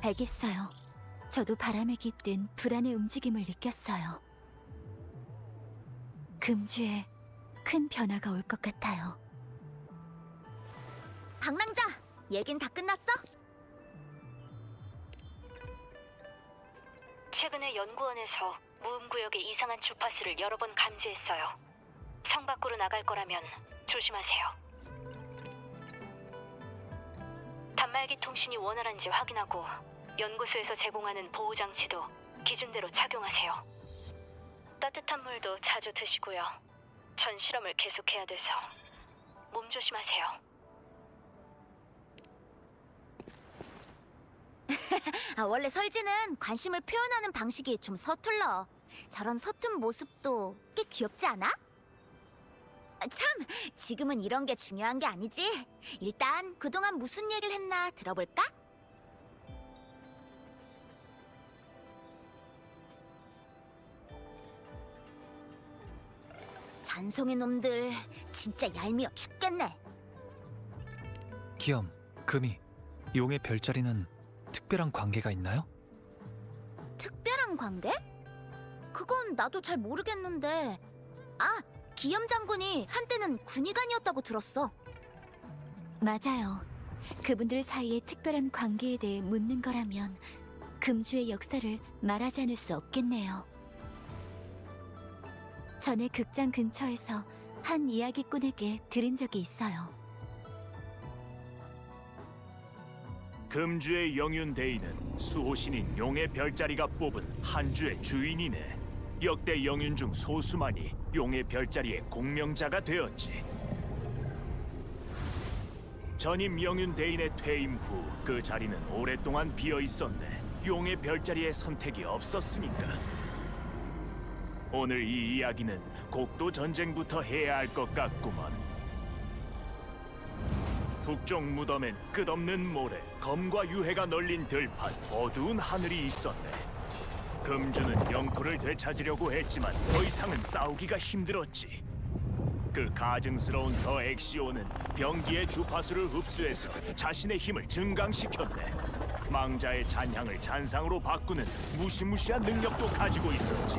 알겠어요. 저도 바람에 깃든 불안의 움직임을 느꼈어요. 금주에 큰 변화가 올 것 같아요. 방랑자, 얘긴 다 끝났어? 최근에 연구원에서 무음구역의 이상한 주파수를 여러 번 감지했어요. 성 밖으로 나갈 거라면 조심하세요. 단말기 통신이 원활한지 확인하고 연구소에서 제공하는 보호장치도 기준대로 착용하세요. 따뜻한 물도 자주 드시고요. 전 실험을 계속해야 돼서 몸 조심하세요. 원래 설지는 관심을 표현하는 방식이 좀 서툴러. 저런 서툰 모습도 꽤 귀엽지 않아? 참, 지금은 이런 게 중요한 게 아니지. 일단 그동안 무슨 얘기를 했나 들어볼까? 잔송이 놈들 진짜 얄미워 죽겠네. 기염, 금이, 용의 별자리는 특별한 관계가 있나요? 특별한 관계? 그건 나도 잘 모르겠는데. 기염 장군이 한때는 군의관이었다고 들었어. 맞아요. 그분들 사이의 특별한 관계에 대해 묻는 거라면 금주의 역사를 말하지 않을 수 없겠네요. 전에 극장 근처에서 한 이야기꾼에게 들은 적이 있어요. 금주의 영윤대인은 수호신인 용의 별자리가 뽑은 한 주의 주인이네. 역대 영윤 중 소수만이 용의 별자리의 공명자가 되었지. 전임 영윤대인의 퇴임 후 그 자리는 오랫동안 비어 있었네. 용의 별자리의 선택이 없었으니까. 오늘 이 이야기는 곡도 전쟁부터 해야 할 것 같구먼. 북쪽 무덤엔 끝없는 모래, 검과 유해가 널린 들판, 어두운 하늘이 있었네. 금주는 영토를 되찾으려고 했지만 더 이상은 싸우기가 힘들었지. 그 가증스러운 더 엑시오는 병기의 주파수를 흡수해서 자신의 힘을 증강시켰네. 망자의 잔향을 잔상으로 바꾸는 무시무시한 능력도 가지고 있었지.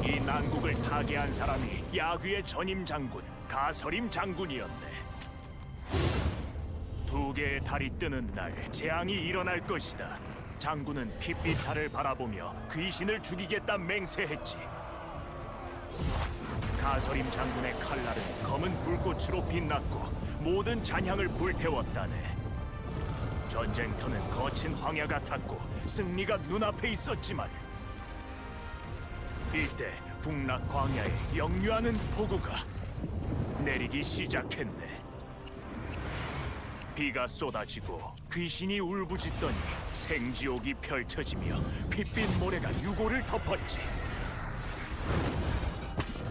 이 난국을 타개한 사람이 야귀의 전임 장군, 가서림 장군이었네. 두 개의 달이 뜨는 날 재앙이 일어날 것이다. 장군은 핏빛달을 바라보며 귀신을 죽이겠다 맹세했지. 가서림 장군의 칼날은 검은 불꽃으로 빛났고 모든 잔향을 불태웠다네. 전쟁터는 거친 황야 같았고 승리가 눈앞에 있었지만 이때 북락 광야에 역류하는 폭우가 내리기 시작했네. 비가 쏟아지고 귀신이 울부짖더니 생지옥이 펼쳐지며 핏빛 모래가 유골을 덮었지.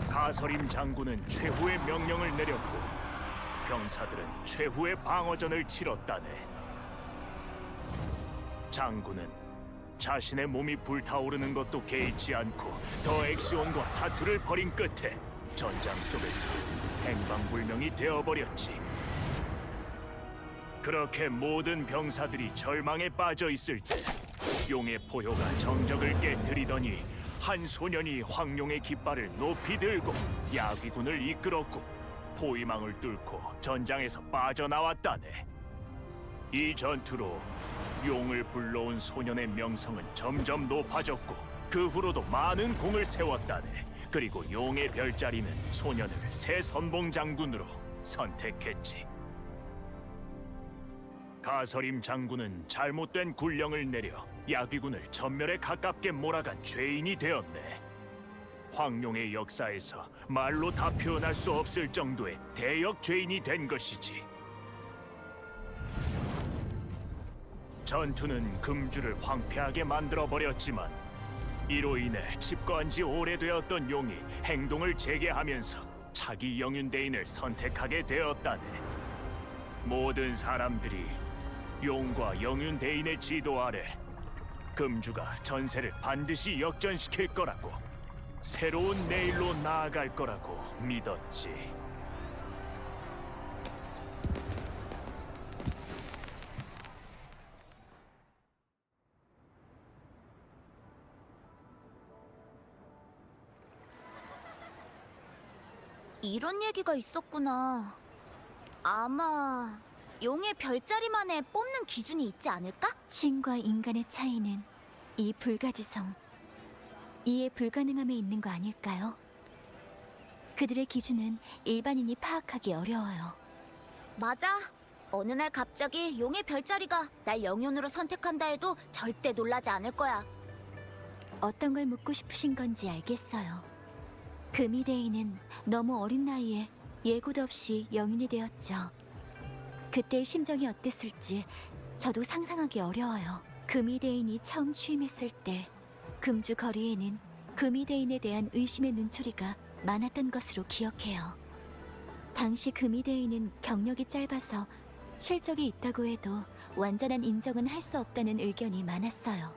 가서림 장군은 최후의 명령을 내렸고 병사들은 최후의 방어전을 치렀다네. 장군은 자신의 몸이 불타오르는 것도 개의치 않고 더 엑시온과 사투를 벌인 끝에 전장 속에서 행방불명이 되어버렸지. 그렇게 모든 병사들이 절망에 빠져 있을 때 용의 포효가 정적을 깨뜨리더니 한 소년이 황룡의 깃발을 높이 들고 야귀군을 이끌었고 포위망을 뚫고 전장에서 빠져나왔다네. 이 전투로 용을 불러온 소년의 명성은 점점 높아졌고 그 후로도 많은 공을 세웠다네. 그리고 용의 별자리는 소년을 새 선봉 장군으로 선택했지. 가서림 장군은 잘못된 군령을 내려 야귀군을 전멸에 가깝게 몰아간 죄인이 되었네. 황룡의 역사에서 말로 다 표현할 수 없을 정도의 대역 죄인이 된 것이지. 전투는 금주를 황폐하게 만들어버렸지만 이로 인해 집거한 지 오래되었던 용이 행동을 재개하면서 차기 영윤대인을 선택하게 되었다네. 모든 사람들이 용과 영윤대인의 지도 아래 금주가 전세를 반드시 역전시킬 거라고, 새로운 내일로 나아갈 거라고 믿었지. 이런 얘기가 있었구나. 아마 용의 별자리만의 뽑는 기준이 있지 않을까? 신과 인간의 차이는 이 불가지성, 이해 불가능함에 있는 거 아닐까요? 그들의 기준은 일반인이 파악하기 어려워요. 맞아. 어느 날 갑자기 용의 별자리가 날 영혼으로 선택한다 해도 절대 놀라지 않을 거야. 어떤 걸 묻고 싶으신 건지 알겠어요. 금이대인은 너무 어린 나이에 예고도 없이 영인이 되었죠. 그때의 심정이 어땠을지 저도 상상하기 어려워요. 금이대인이 처음 취임했을 때 금주 거리에는 금이대인에 대한 의심의 눈초리가 많았던 것으로 기억해요. 당시 금이대인은 경력이 짧아서 실적이 있다고 해도 완전한 인정은 할 수 없다는 의견이 많았어요.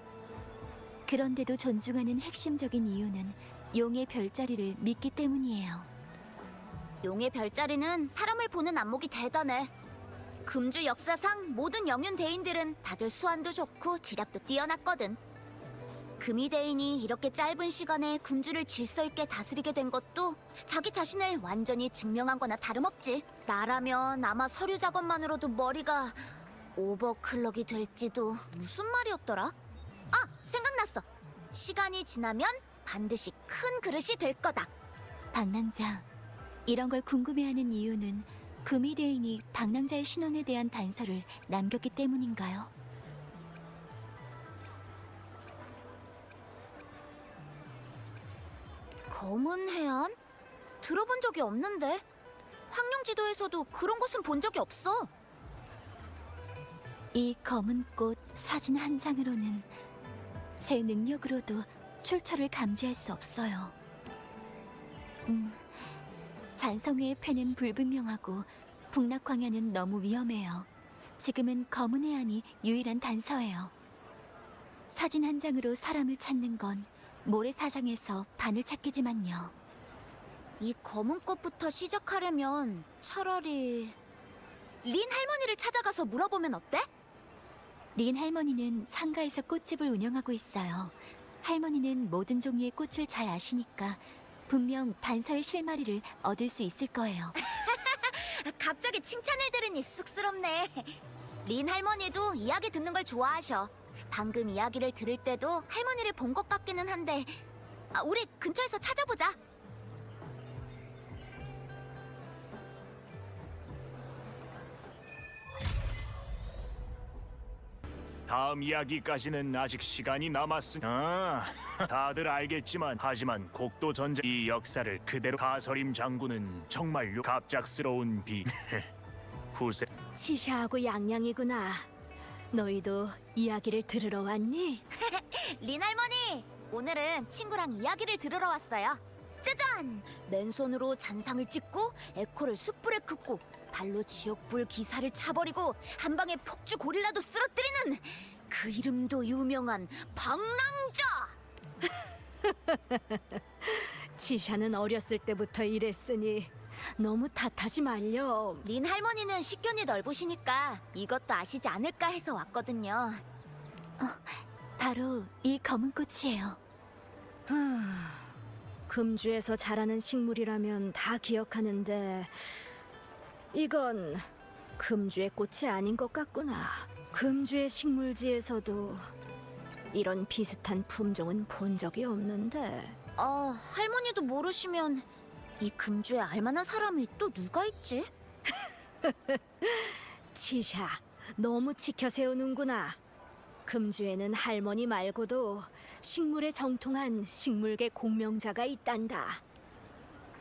그런데도 존중하는 핵심적인 이유는 용의 별자리를 믿기 때문이에요. 용의 별자리는 사람을 보는 안목이 대단해. 금주 역사상 모든 영윤 대인들은 다들 수완도 좋고 지략도 뛰어났거든. 금이 대인이 이렇게 짧은 시간에 금주를 질서 있게 다스리게 된 것도 자기 자신을 완전히 증명한 거나 다름없지. 나라면 아마 서류 작업만으로도 머리가 오버클럭이 될지도. 무슨 말이었더라? 아, 생각났어. 시간이 지나면 반드시 큰 그릇이 될 거다. 방랑자, 이런 걸 궁금해하는 이유는 금이대인이 방랑자의 신원에 대한 단서를 남겼기 때문인가요? 검은 해안? 들어본 적이 없는데. 황룡지도에서도 그런 것은 본 적이 없어. 이 검은 꽃 사진 한 장으로는 제 능력으로도 출처를 감지할 수 없어요. 잔성회의 패는 불분명하고 북락광야는 너무 위험해요. 지금은 검은 해안이 유일한 단서예요. 사진 한 장으로 사람을 찾는 건 모래사장에서 바늘 찾기지만요. 이 검은 꽃부터 시작하려면 차라리 린 할머니를 찾아가서 물어보면 어때? 린 할머니는 상가에서 꽃집을 운영하고 있어요. 할머니는 모든 종류의 꽃을 잘 아시니까 분명 단서의 실마리를 얻을 수 있을 거예요. 갑자기 칭찬을 들으니 쑥스럽네. 린 할머니도 이야기 듣는 걸 좋아하셔. 방금 이야기를 들을 때도 할머니를 본 것 같기는 한데, 우리 근처에서 찾아보자. 다음 이야기까지는 아직 시간이 남았으니 다들 알겠지만 하지만 곡도 전쟁 이 역사를 그대로 가서림 장군은 정말로 갑작스러운 후세 치샤하고 양양이구나. 너희도 이야기를 들으러 왔니? 린 할머니, 오늘은 친구랑 이야기를 들으러 왔어요. 짜잔! 맨손으로 잔상을 찍고 에코를 숯불에 긋고 발로 지옥불 기사를 차버리고 한 방에 폭주 고릴라도 쓰러뜨리는 그 이름도 유명한 방랑자! 치샤는 어렸을 때부터 이랬으니 너무 탓하지 말렴. 린 할머니는 식견이 넓으시니까 이것도 아시지 않을까 해서 왔거든요. 바로 이 검은 꽃이에요. 금주에서 자라는 식물이라면 다 기억하는데 이건 금주의 꽃이 아닌 것 같구나. 금주의 식물지에서도 이런 비슷한 품종은 본 적이 없는데. 할머니도 모르시면 이 금주에 알만한 사람이 또 누가 있지? 치샤, 너무 지켜 세우는구나. 금주에는 할머니 말고도 식물에 정통한 식물계 공명자가 있단다.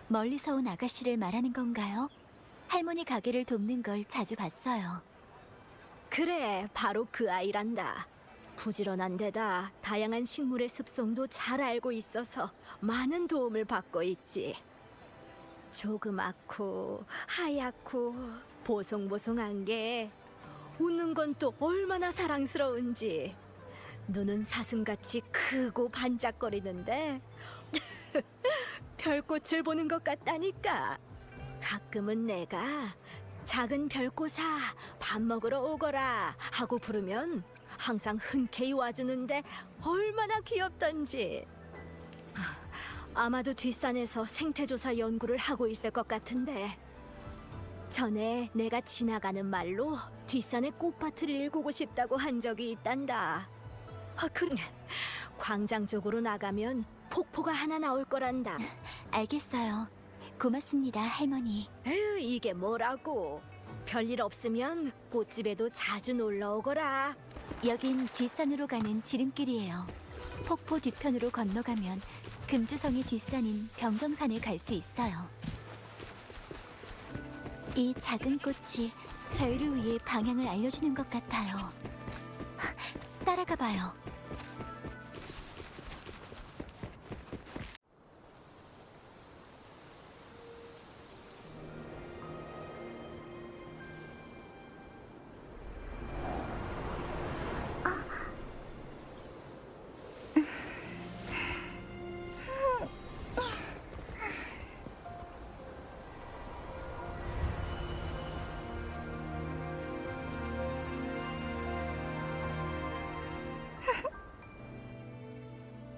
멀리서 온 아가씨를 말하는 건가요? 할머니 가게를 돕는 걸 자주 봤어요. 그래, 바로 그 아이란다. 부지런한 데다 다양한 식물의 습성도 잘 알고 있어서 많은 도움을 받고 있지. 조그맣고 하얗고 보송보송한 게 웃는 건 또 얼마나 사랑스러운지. 눈은 사슴같이 크고 반짝거리는데 별꽃을 보는 것 같다니까. 가끔은 내가 작은 별꽃아 밥 먹으러 오거라 하고 부르면 항상 흔쾌히 와주는데 얼마나 귀엽던지. 아마도 뒷산에서 생태조사 연구를 하고 있을 것 같은데. 전에 내가 지나가는 말로 뒷산의 꽃밭을 일구고 싶다고 한 적이 있단다. 그래. 광장 쪽으로 나가면 폭포가 하나 나올 거란다. 알겠어요. 고맙습니다, 할머니. 에휴, 이게 뭐라고. 별일 없으면 꽃집에도 자주 놀러 오거라. 여긴 뒷산으로 가는 지름길이에요. 폭포 뒤편으로 건너가면 금주성의 뒷산인 병정산에 갈 수 있어요. 이 작은 꽃이 저희를 위해 방향을 알려주는 것 같아요. 따라가 봐요.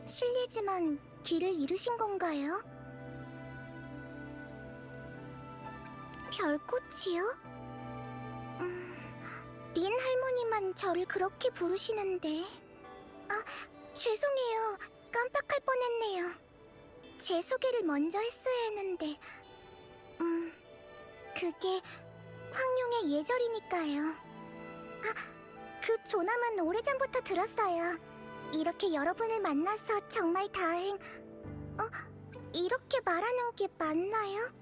실례지만 길을 잃으신 건가요? 별꽃이요? 린 할머니만 저를 그렇게 부르시는데. 죄송해요. 깜빡할 뻔했네요. 제 소개를 먼저 했어야 했는데. 그게 황룡의 예절이니까요. 그 조남은 오래전부터 들었어요. 이렇게 여러분을 만나서 정말 이렇게 말하는 게 맞나요?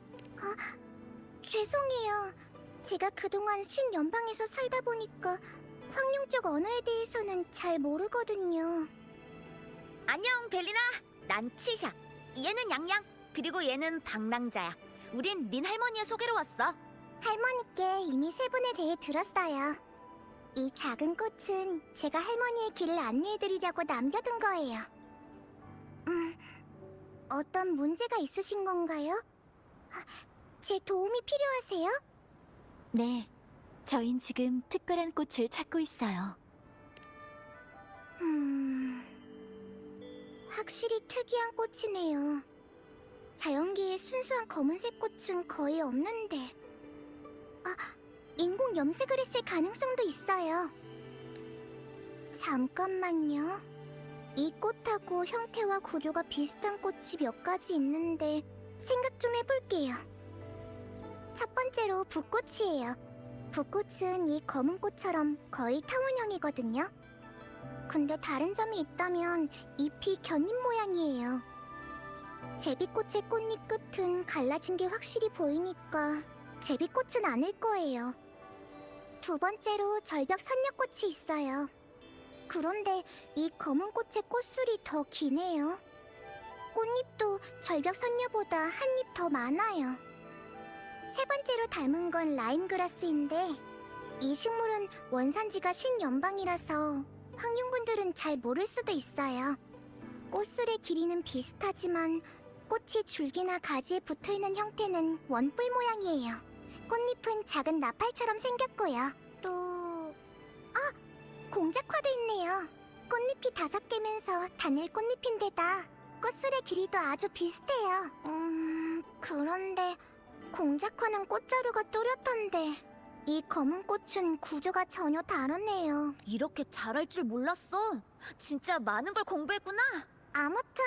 죄송해요. 제가 그동안 신연방에서 살다 보니까 황룡 쪽 언어에 대해서는 잘 모르거든요. 안녕, 벨리나. 난 치샤. 얘는 양양. 그리고 얘는 방랑자야. 우린 린 할머니의 소개로 왔어. 할머니께 이미 세 분에 대해 들었어요. 이 작은 꽃은 제가 할머니의 길을 안내해드리려고 남겨둔 거예요. 어떤 문제가 있으신 건가요? 제 도움이 필요하세요? 네, 저흰 지금 특별한 꽃을 찾고 있어요. 확실히 특이한 꽃이네요. 자연계에 순수한 검은색 꽃은 거의 없는데. 인공 염색을 했을 가능성도 있어요. 잠깐만요. 이 꽃하고 형태와 구조가 비슷한 꽃이 몇 가지 있는데 생각 좀 해볼게요. 첫 번째로 붓꽃이에요. 붓꽃은 이 검은 꽃처럼 거의 타원형이거든요. 근데 다른 점이 있다면 잎이 견잎 모양이에요. 제비꽃의 꽃잎 끝은 갈라진 게 확실히 보이니까 제비꽃은 아닐 거예요. 두 번째로 절벽 선녀꽃이 있어요. 그런데 이 검은 꽃의 꽃술이 더 기네요. 꽃잎도 절벽 선녀보다 한 잎 더 많아요. 세 번째로 닮은 건 라임그라스인데 이 식물은 원산지가 신연방이라서 황룡분들은 잘 모를 수도 있어요. 꽃술의 길이는 비슷하지만 꽃이 줄기나 가지에 붙어있는 형태는 원뿔 모양이에요. 꽃잎은 작은 나팔처럼 생겼고요. 또... 공작화도 있네요. 꽃잎이 5개면서 단일 꽃잎인데다 꽃술의 길이도 아주 비슷해요. 그런데 공작화는 꽃자루가 뚜렷한데 이 검은 꽃은 구조가 전혀 다르네요. 이렇게 잘할 줄 몰랐어. 진짜 많은 걸 공부했구나. 아무튼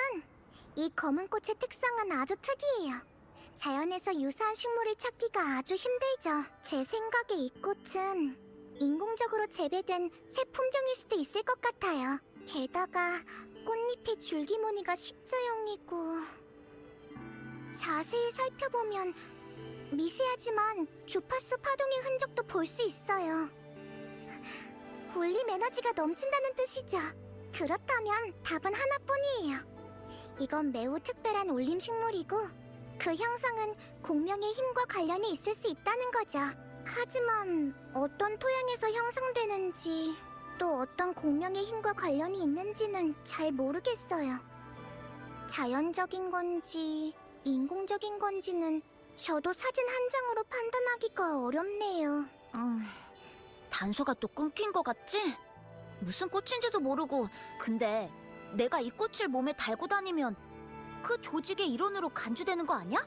이 검은 꽃의 특성은 아주 특이해요. 자연에서 유사한 식물을 찾기가 아주 힘들죠. 제 생각에 이 꽃은 인공적으로 재배된 새 품종일 수도 있을 것 같아요. 게다가 꽃잎의 줄기 무늬가 십자형이고 자세히 살펴보면 미세하지만 주파수 파동의 흔적도 볼 수 있어요. 울림 에너지가 넘친다는 뜻이죠. 그렇다면 답은 하나뿐이에요. 이건 매우 특별한 울림 식물이고 그 형성은 공명의 힘과 관련이 있을 수 있다는 거죠. 하지만 어떤 토양에서 형성되는지 또 어떤 공명의 힘과 관련이 있는지는 잘 모르겠어요. 자연적인 건지 인공적인 건지는 저도 사진 한 장으로 판단하기가 어렵네요. 단서가 또 끊긴 것 같지? 무슨 꽃인지도 모르고 근데 내가 이 꽃을 몸에 달고 다니면 그 조직의 일원으로 간주되는 거 아니야?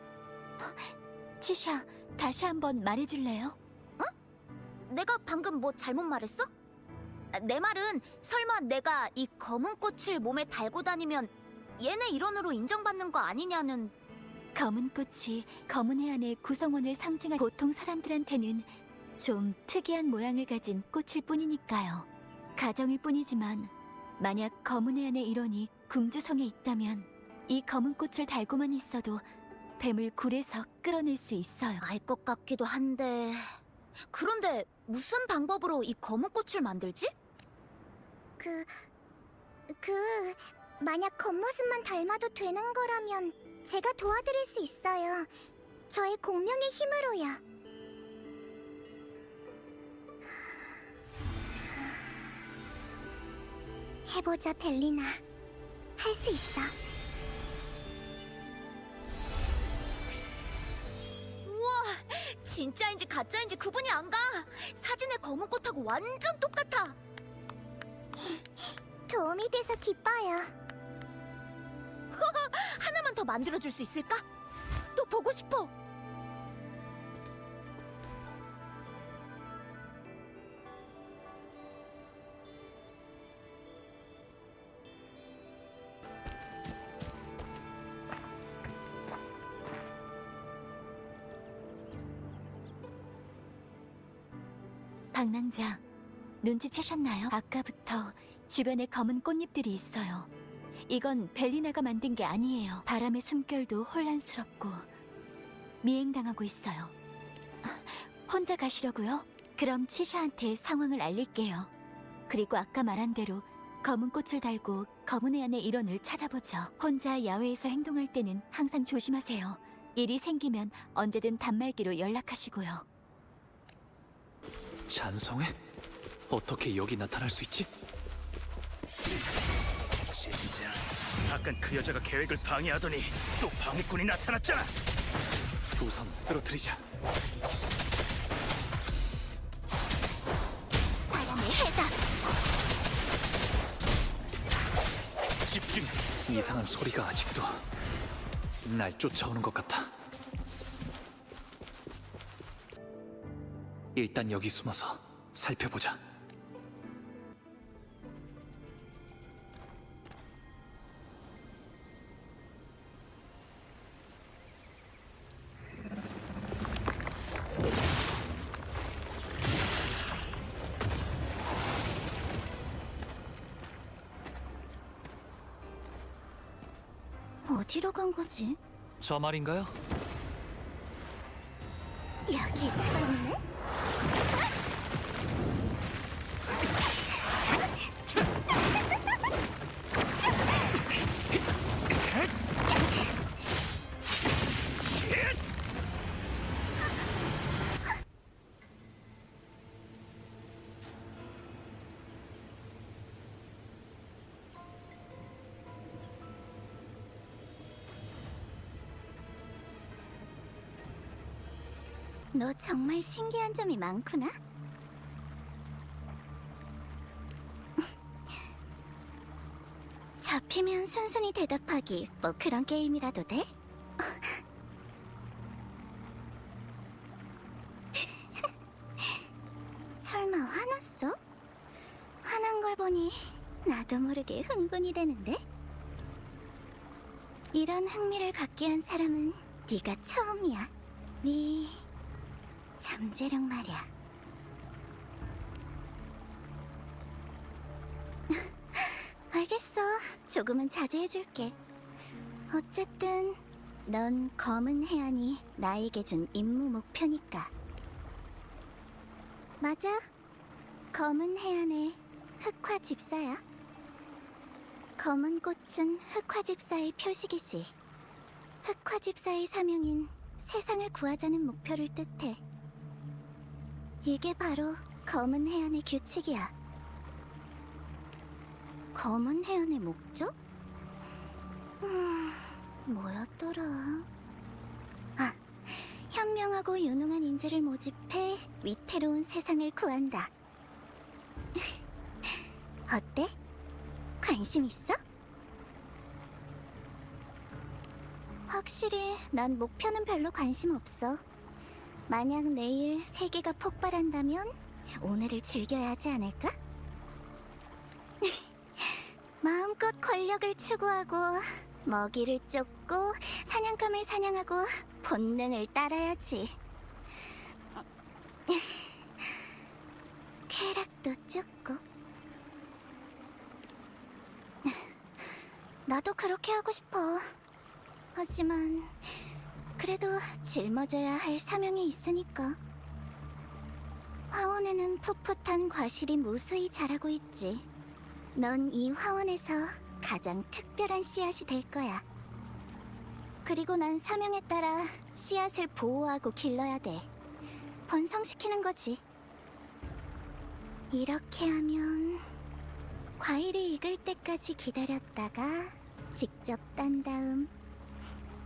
치샤, 다시 한번 말해줄래요? 내가 방금 뭐 잘못 말했어? 내 말은 설마 내가 이 검은 꽃을 몸에 달고 다니면 얘네 일원으로 인정받는 거 아니냐는. 검은 꽃이 검은 해안의 구성원을 상징한 보통 사람들한테는 좀 특이한 모양을 가진 꽃일 뿐이니까요. 가정일 뿐이지만 만약 검은 해안의 일원이 궁주성에 있다면 이 검은 꽃을 달고만 있어도 뱀을 굴에서 끌어낼 수 있어요. 알 것 같기도 한데. 그런데 무슨 방법으로 이 검은 꽃을 만들지? 만약 겉모습만 닮아도 되는 거라면 제가 도와드릴 수 있어요. 저의 공명의 힘으로요. 해보자, 벨리나. 할 수 있어. 우와, 진짜인지 가짜인지 구분이 안 가. 사진의 검은 꽃하고 완전 똑같아. 도움이 돼서 기뻐요. 하나만 더 만들어줄 수 있을까? 또 보고 싶어. 방랑자, 눈치채셨나요? 아까부터 주변에 검은 꽃잎들이 있어요. 이건 벨리나가 만든 게 아니에요. 바람의 숨결도 혼란스럽고 미행당하고 있어요. 혼자 가시려고요? 그럼 치샤한테 상황을 알릴게요. 그리고 아까 말한 대로 검은 꽃을 달고 검은 해안의 일원을 찾아보죠. 혼자 야외에서 행동할 때는 항상 조심하세요. 일이 생기면 언제든 단말기로 연락하시고요. 잔성회? 어떻게 여기 나타날 수 있지? 진짜. 아깐 그 여자가 계획을 방해하더니 또 방해꾼이 나타났잖아. 우선 쓰러뜨리자. 바람의 해답. 집중해. 이상한 소리가 아직도 날 쫓아오는 것 같아. 일단 여기 숨어서 살펴보자. 어디로 간 거지? 저 말인가요? 여기 있었네? 너 정말 신기한 점이 많구나. 잡히면 순순히 대답하기, 뭐 그런 게임이라도 돼? 설마 화났어? 화난 걸 보니 나도 모르게 흥분이 되는데? 이런 흥미를 갖게 한 사람은 네가 처음이야. 네 잠재력 말이야. 알겠어. 조금은 자제해줄게. 어쨌든 넌 검은 해안이 나에게 준 임무 목표니까. 맞아. 검은 해안의 흑화 집사야. 검은 꽃은 흑화 집사의 표식이지. 흑화 집사의 사명인 세상을 구하자는 목표를 뜻해. 이게 바로 검은 해안의 규칙이야. 검은 해안의 목적? 뭐였더라? 아, 현명하고 유능한 인재를 모집해 위태로운 세상을 구한다. 어때? 관심 있어? 확실히 난 목표는 별로 관심 없어. 만약 내일 세계가 폭발한다면 오늘을 즐겨야 하지 않을까? 마음껏 권력을 추구하고 먹이를 쫓고 사냥감을 사냥하고 본능을 따라야지. 쾌락도 쫓고. 나도 그렇게 하고 싶어. 하지만 그래도 짊어져야 할 사명이 있으니까. 화원에는 풋풋한 과실이 무수히 자라고 있지. 넌 이 화원에서 가장 특별한 씨앗이 될 거야. 그리고 난 사명에 따라 씨앗을 보호하고 길러야 돼. 번성시키는 거지. 이렇게 하면 과일이 익을 때까지 기다렸다가 직접 딴 다음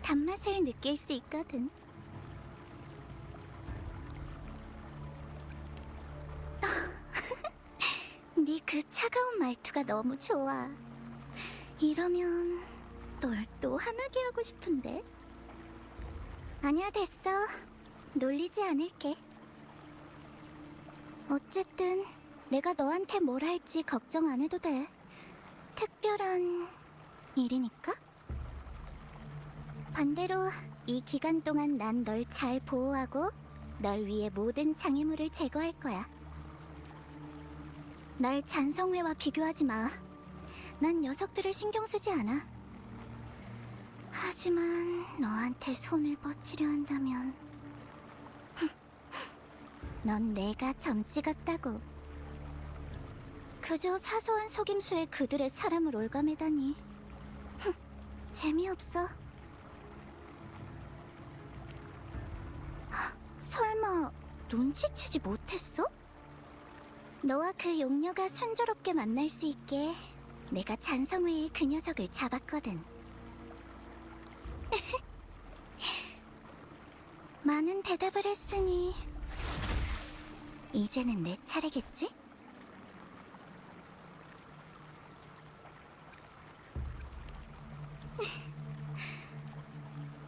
단맛을 느낄 수 있거든. 네 그 차가운 말투가 너무 좋아. 이러면 널 또 화나게 하고 싶은데. 아니야, 됐어. 놀리지 않을게. 어쨌든 내가 너한테 뭘 할지 걱정 안 해도 돼. 특별한 일이니까. 반대로 이 기간 동안 난 널 잘 보호하고 널 위해 모든 장애물을 제거할 거야. 날 잔성회와 비교하지 마. 난 녀석들을 신경 쓰지 않아. 하지만 너한테 손을 뻗치려 한다면 넌 내가 점 찍었다고. 그저 사소한 속임수에 그들의 사람을 올가매다니. 재미없어. 설마 눈치채지 못했어? 너와 그 용녀가 순조롭게 만날 수 있게 내가 잔성회의 그 녀석을 잡았거든. 많은 대답을 했으니 이제는 내 차례겠지?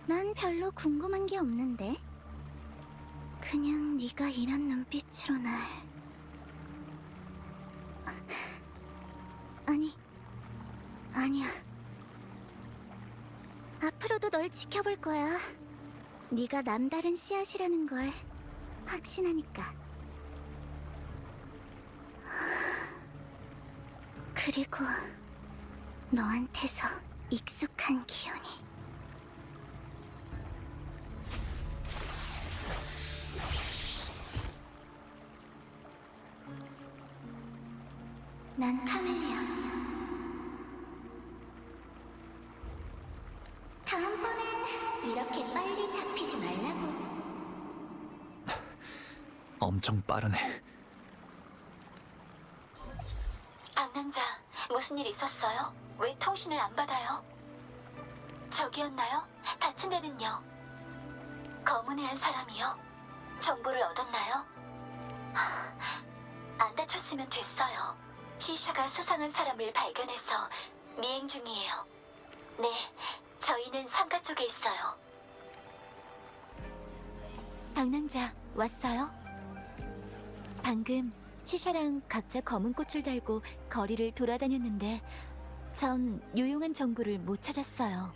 난 별로 궁금한 게 없는데. 그냥 네가 이런 눈빛으로 날... 아니야. 앞으로도 널 지켜볼 거야. 네가 남다른 씨앗이라는 걸 확신하니까. 그리고 너한테서 익숙한 기운이. 난 카멜리아. 다음번엔 이렇게 빨리 잡히지 말라고. 엄청 빠르네. 방랑자, 무슨 일 있었어요? 왜 통신을 안 받아요? 저기였나요? 다친 데는요? 검은 애한 사람이요? 정보를 얻었나요? 안 다쳤으면 됐어요. 치샤가 수상한 사람을 발견해서 미행 중이에요. 네, 저희는 상가 쪽에 있어요. 방랑자, 왔어요? 방금 치샤랑 각자 검은 꽃을 달고 거리를 돌아다녔는데 전 유용한 정보를 못 찾았어요.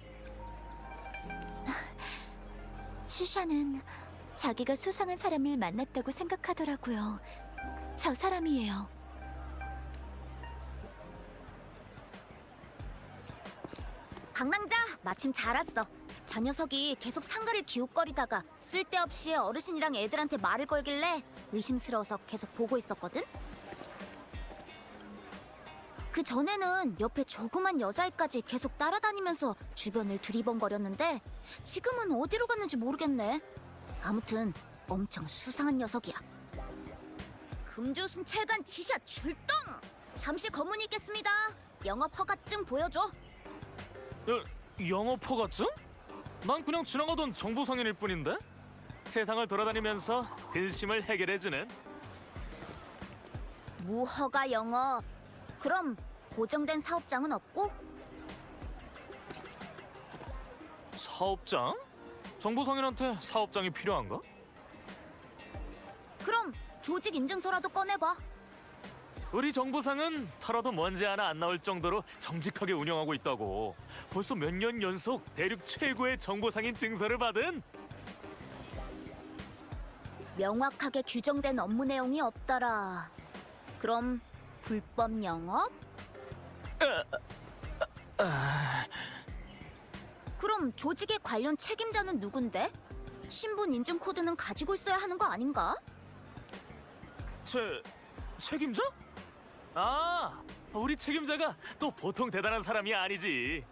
치샤는 자기가 수상한 사람을 만났다고 생각하더라고요. 저 사람이에요. 방랑자, 마침 잘 왔어. 저 녀석이 계속 상가를 기웃거리다가 쓸데없이 어르신이랑 애들한테 말을 걸길래 의심스러워서 계속 보고 있었거든? 그 전에는 옆에 조그만 여자애까지 계속 따라다니면서 주변을 두리번거렸는데 지금은 어디로 갔는지 모르겠네. 아무튼 엄청 수상한 녀석이야. 금주순 첼간 지샤 출동! 잠시 검문이 있겠습니다. 영업 허가증 보여줘. 영업 허가증? 난 그냥 지나가던 정보상인일 뿐인데? 세상을 돌아다니면서 근심을 해결해주는. 무허가 영업. 그럼 고정된 사업장은 없고? 사업장? 정보상인한테 사업장이 필요한가? 그럼 조직 인증서라도 꺼내봐. 우리 정보상은 털어도 먼지 하나 안 나올 정도로 정직하게 운영하고 있다고. 벌써 몇 년 연속 대륙 최고의 정보상인 증서를 받은. 명확하게 규정된 업무 내용이 없더라. 그럼 불법 영업? 그럼 조직의 관련 책임자는 누군데? 신분 인증 코드는 가지고 있어야 하는 거 아닌가? 책임자? 아, 우리 책임자가 또 보통 대단한 사람이 아니지.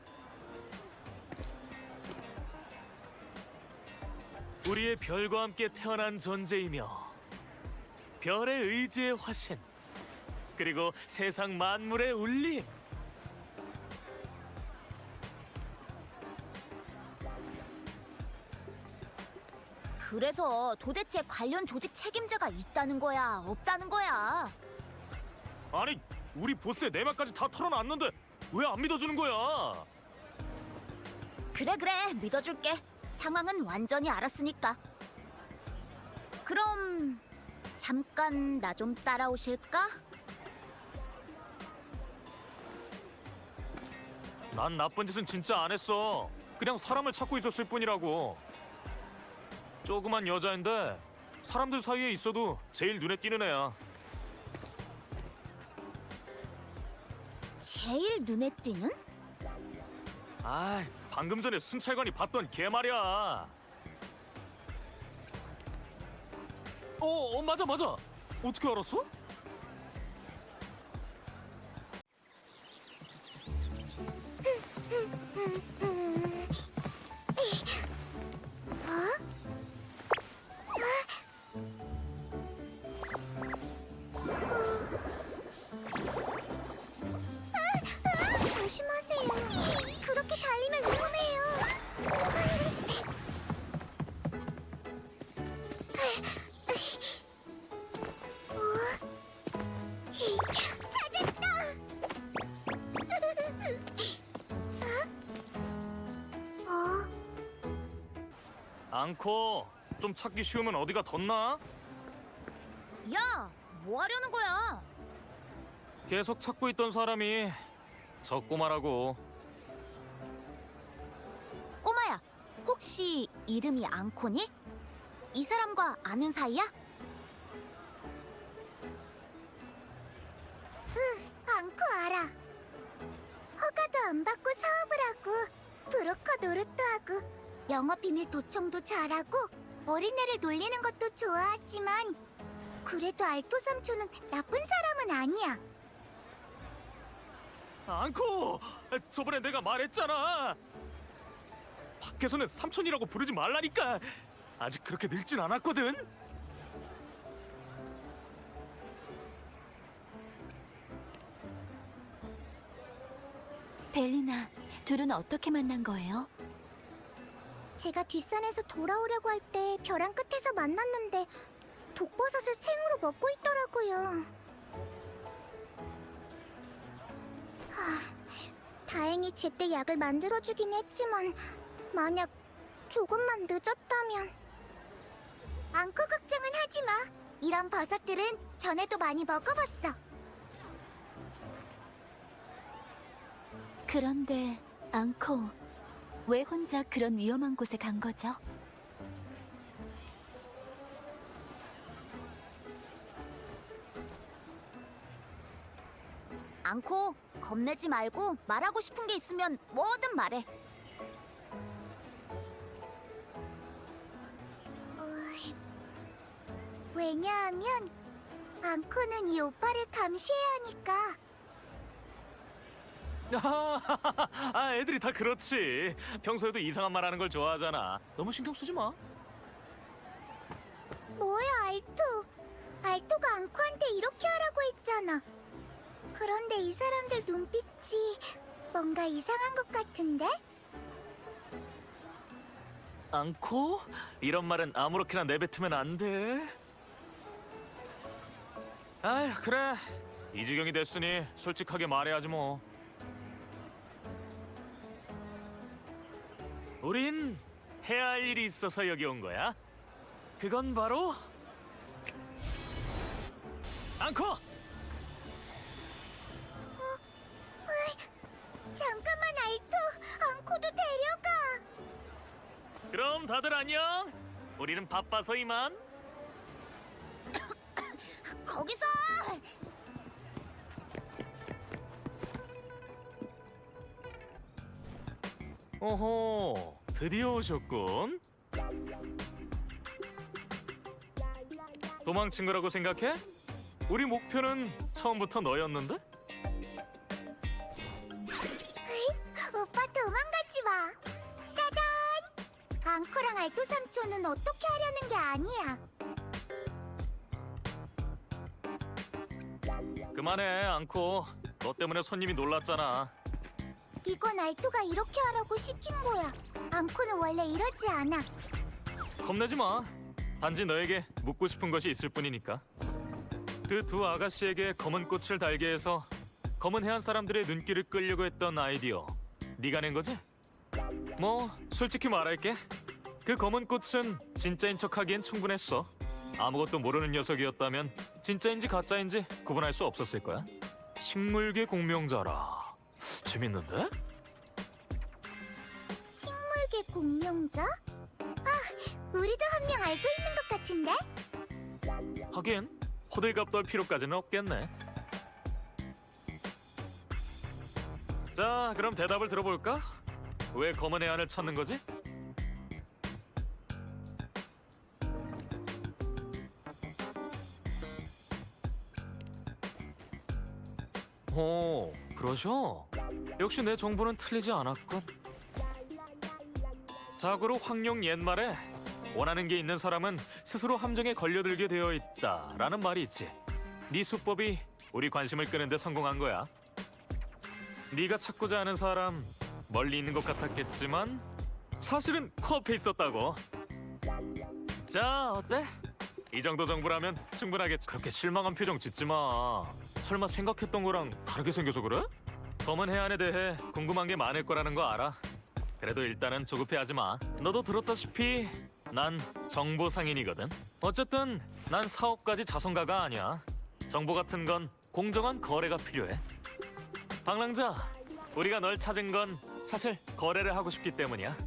우리의 별과 함께 태어난 존재이며 별의 의지의 화신, 그리고 세상 만물의 울림. 그래서 도대체 관련 조직 책임자가 있다는 거야, 없다는 거야? 아니, 우리 보스의 내막까지 다 털어놨는데 왜 안 믿어주는 거야? 그래, 믿어줄게. 상황은 완전히 알았으니까. 그럼 잠깐 나 좀 따라오실까? 난 나쁜 짓은 진짜 안 했어. 그냥 사람을 찾고 있었을 뿐이라고. 조그만 여자인데 사람들 사이에 있어도 제일 눈에 띄는 애야. 제일 눈에 띄는? 아, 방금 전에 순찰관이 봤던 걔 말이야. 맞아. 어떻게 알았어? 조심하세요. 그렇게 달리면 위험해요. 앙코, 좀 찾기 쉬우면 어디가 덧나? 야, 뭐 하려는 거야? 계속 찾고 있던 사람이 저 꼬마라고. 꼬마야, 혹시 이름이 앙코니? 이 사람과 아는 사이야? 앙코 알아. 허가도 안 받고 사업을 하고 브로커 노릇도 하고 영업 비밀 도청도 잘하고 어린애를 놀리는 것도 좋아하지만 그래도 알토 삼촌은 나쁜 사람은 아니야. 앙코! 저번에 내가 말했잖아. 밖에서는 삼촌이라고 부르지 말라니까. 아직 그렇게 늙진 않았거든. 벨리나, 둘은 어떻게 만난 거예요? 제가 뒷산에서 돌아오려고 할 때 벼랑 끝에서 만났는데 독버섯을 생으로 먹고 있더라고요. 다행히 제때 약을 만들어주긴 했지만 만약 조금만 늦었다면... 앙코 걱정은 하지 마. 이런 버섯들은 전에도 많이 먹어봤어. 그런데 앙코, 왜 혼자 그런 위험한 곳에 간 거죠? 앙코, 겁내지 말고 말하고 싶은 게 있으면 뭐든 말해. 왜냐하면 앙코는 이 오빠를 감시해야 하니까. 애들이 다 그렇지. 평소에도 이상한 말 하는 걸 좋아하잖아. 너무 신경 쓰지 마. 뭐야, 알토. 알토가 앙코한테 이렇게 하라고 했잖아. 그런데 이 사람들 눈빛이 뭔가 이상한 것 같은데? 앙코? 이런 말은 아무렇게나 내뱉으면 안 돼. 아휴, 그래. 이 지경이 됐으니 솔직하게 말해야지 뭐. 우린 해야 할 일이 있어서 여기 온 거야. 그건 바로 앙코! 잠깐만 알토, 앙코도 데려가. 그럼 다들 안녕. 우리는 바빠서 이만. 거기서! 오호, 드디어 오셨군. 도망친 거라고 생각해? 우리 목표는 처음부터 너였는데? 오빠 도망가지 마. 따단! 앙코랑 알토 삼촌은 어떻게 하려는 게 아니야. 그만해, 앙코. 너 때문에 손님이 놀랐잖아. 이건 알토가 이렇게 하라고 시킨 거야. 앙코는 원래 이러지 않아. 겁내지 마. 단지 너에게 묻고 싶은 것이 있을 뿐이니까. 그 두 아가씨에게 검은 꽃을 달게 해서 검은 해안 사람들의 눈길을 끌려고 했던 아이디어 네가 낸 거지? 뭐 솔직히 말할게. 그 검은 꽃은 진짜인 척하기엔 충분했어. 아무것도 모르는 녀석이었다면 진짜인지 가짜인지 구분할 수 없었을 거야. 식물계 공명자라. 재밌는데? 식물계 공룡자? 아, 우리도 한 명 알고 있는 것 같은데? 하긴 호들갑 떨 필요까지는 없겠네. 자, 그럼 대답을 들어볼까? 왜 검은 해안을 찾는 거지? 오, 그러셔? 역시 내 정보는 틀리지 않았군. 자고로 황룡 옛말에 원하는 게 있는 사람은 스스로 함정에 걸려들게 되어 있다라는 말이 있지. 네 수법이 우리 관심을 끄는데 성공한 거야. 네가 찾고자 하는 사람 멀리 있는 것 같았겠지만 사실은 코앞에 있었다고. 자, 어때? 이 정도 정보라면 충분하겠지. 그렇게 실망한 표정 짓지 마. 설마 생각했던 거랑 다르게 생겨서 그래? 검은 해안에 대해 궁금한 게 많을 거라는 거 알아. 그래도 일단은 조급해하지 마. 너도 들었다시피 난 정보 상인이거든. 어쨌든 난 사업가지 자선가가 아니야. 정보 같은 건 공정한 거래가 필요해. 방랑자, 우리가 널 찾은 건 사실 거래를 하고 싶기 때문이야.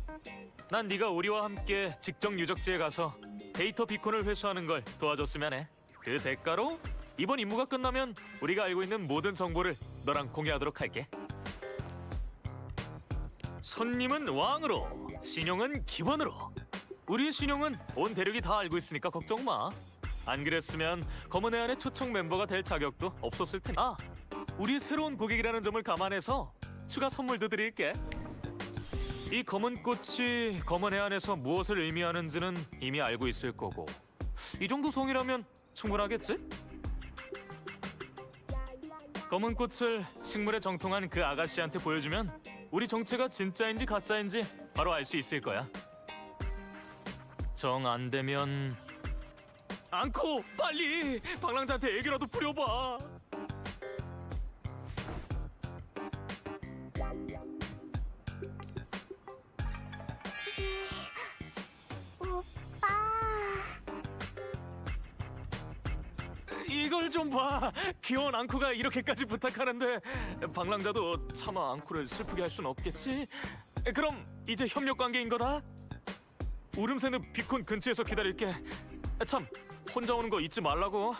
난 네가 우리와 함께 직접 유적지에 가서 데이터 비콘을 회수하는 걸 도와줬으면 해. 그 대가로 이번 임무가 끝나면 우리가 알고 있는 모든 정보를 너랑 공유하도록 할게. 손님은 왕으로, 신용은 기본으로. 우리의 신용은 온 대륙이 다 알고 있으니까 걱정 마. 안 그랬으면 검은 해안의 초청 멤버가 될 자격도 없었을 테니. 아, 우리의 새로운 고객이라는 점을 감안해서 추가 선물도 드릴게. 이 검은 꽃이 검은 해안에서 무엇을 의미하는지는 이미 알고 있을 거고, 이 정도 성이라면 충분하겠지? 검은 꽃을 식물에 정통한 그 아가씨한테 보여주면 우리 정체가 진짜인지 가짜인지 바로 알 수 있을 거야. 정 안 되면 앙코, 빨리 방랑자한테 얘기라도 부려봐. 오빠. 이걸 좀 봐. 귀여운 앙코가 이렇게까지 부탁하는데 방랑자도 차마 앙코를 슬프게 할 순 없겠지? 그럼 이제 협력 관계인 거다? 울음새는 비콘 근처에서 기다릴게. 참, 혼자 오는 거 잊지 말라고.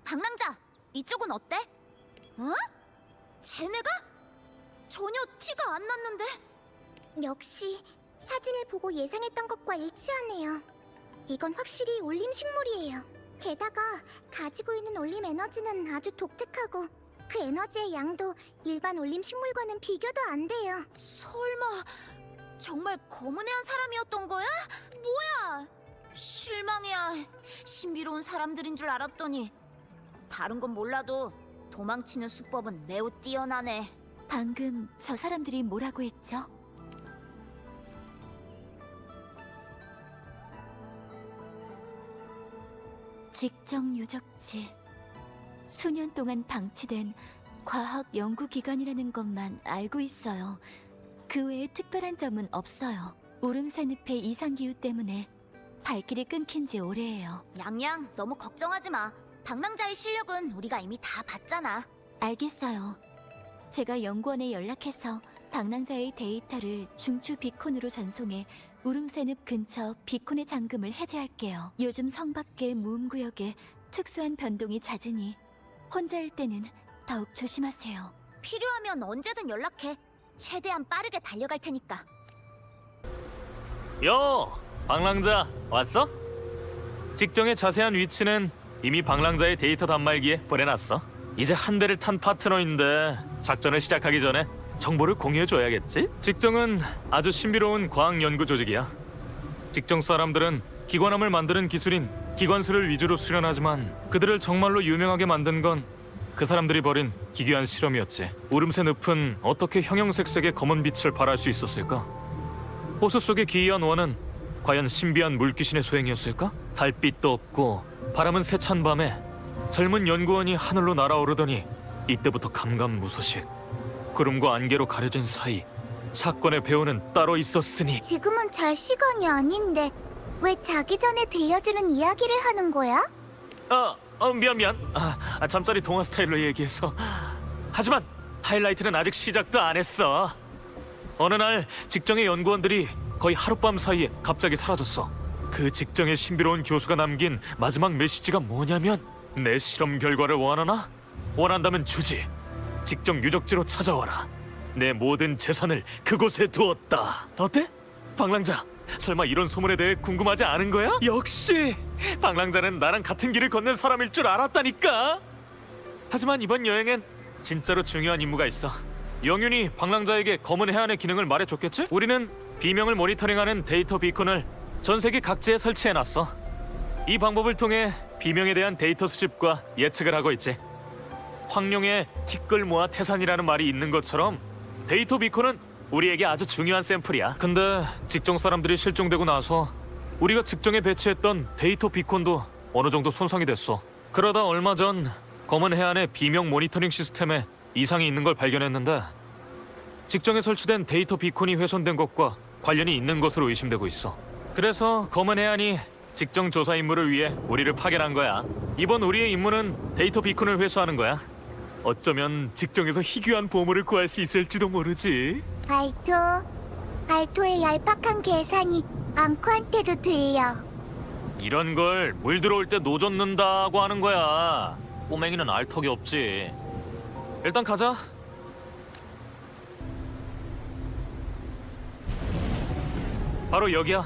방랑자, 이쪽은 어때? 어? 쟤네가? 전혀 티가 안 났는데? 역시 사진을 보고 예상했던 것과 일치하네요. 이건 확실히 올림 식물이에요. 게다가 가지고 있는 올림 에너지는 아주 독특하고 그 에너지의 양도 일반 올림 식물과는 비교도 안 돼요. 설마 정말 검은 해안 사람이었던 거야? 뭐야? 실망이야. 신비로운 사람들인 줄 알았더니 다른 건 몰라도 도망치는 수법은 매우 뛰어나네. 방금 저 사람들이 뭐라고 했죠? 직정 유적지. 수년 동안 방치된 과학 연구기관이라는 것만 알고 있어요. 그 외에 특별한 점은 없어요. 우름산 늪의 이상기후 때문에 발길이 끊긴 지 오래예요. 양양, 너무 걱정하지 마. 방랑자의 실력은 우리가 이미 다 봤잖아. 알겠어요. 제가 연구원에 연락해서 방랑자의 데이터를 중추 비콘으로 전송해 우름산읍 근처 비콘의 잠금을 해제할게요. 요즘 성 밖의 무음구역에 특수한 변동이 잦으니 혼자일 때는 더욱 조심하세요. 필요하면 언제든 연락해. 최대한 빠르게 달려갈 테니까. 요! 방랑자 왔어? 직정의 자세한 위치는 이미 방랑자의 데이터 단말기에 보내놨어. 이제 한 대를 탄 파트너인데 작전을 시작하기 전에 정보를 공유해줘야겠지? 직정은 아주 신비로운 과학 연구 조직이야. 직정 사람들은 기관함을 만드는 기술인 기관수를 위주로 수련하지만 그들을 정말로 유명하게 만든 건 그 사람들이 벌인 기괴한 실험이었지. 우름새 늪은 어떻게 형형색색의 검은 빛을 발할 수 있었을까? 호수 속의 기이한 원은 과연 신비한 물귀신의 소행이었을까? 달빛도 없고 바람은 세찬 밤에 젊은 연구원이 하늘로 날아오르더니 이때부터 감감무소식. 구름과 안개로 가려진 사이 사건의 배후는 따로 있었으니. 지금은 잘 시간이 아닌데 왜 자기 전에 들려주는 이야기를 하는 거야? 미안. 잠자리 동화 스타일로 얘기해서. 하지만 하이라이트는 아직 시작도 안 했어. 어느 날 직정의 연구원들이 거의 하룻밤 사이에 갑자기 사라졌어. 그 직정의 신비로운 교수가 남긴 마지막 메시지가 뭐냐면, 내 실험 결과를 원하나? 원한다면 주지. 직정 유적지로 찾아와라. 내 모든 재산을 그곳에 두었다. 어때? 방랑자, 설마 이런 소문에 대해 궁금하지 않은 거야? 역시 방랑자는 나랑 같은 길을 걷는 사람일 줄 알았다니까. 하지만 이번 여행엔 진짜로 중요한 임무가 있어. 영윤이 방랑자에게 검은 해안의 기능을 말해줬겠지? 우리는 비명을 모니터링하는 데이터 비콘을 전 세계 각지에 설치해놨어. 이 방법을 통해 비명에 대한 데이터 수집과 예측을 하고 있지. 황룡의 티끌 모아 태산이라는 말이 있는 것처럼 데이터 비콘은 우리에게 아주 중요한 샘플이야. 근데 직정 사람들이 실종되고 나서 우리가 직정에 배치했던 데이터 비콘도 어느 정도 손상이 됐어. 그러다 얼마 전 검은 해안의 비명 모니터링 시스템에 이상이 있는 걸 발견했는데 직정에 설치된 데이터 비콘이 훼손된 것과 관련이 있는 것으로 의심되고 있어. 그래서 검은 해안이 직정 조사 임무를 위해 우리를 파견한 거야. 이번 우리의 임무는 데이터 비콘을 회수하는 거야. 어쩌면 직정에서 희귀한 보물을 구할 수 있을지도 모르지. 발토의 얄팍한 계산이 앙코한테도 들려. 이런 걸 물 들어올 때 노젓는다고 하는 거야. 꼬맹이는 알 턱이 없지. 일단 가자. 바로 여기야.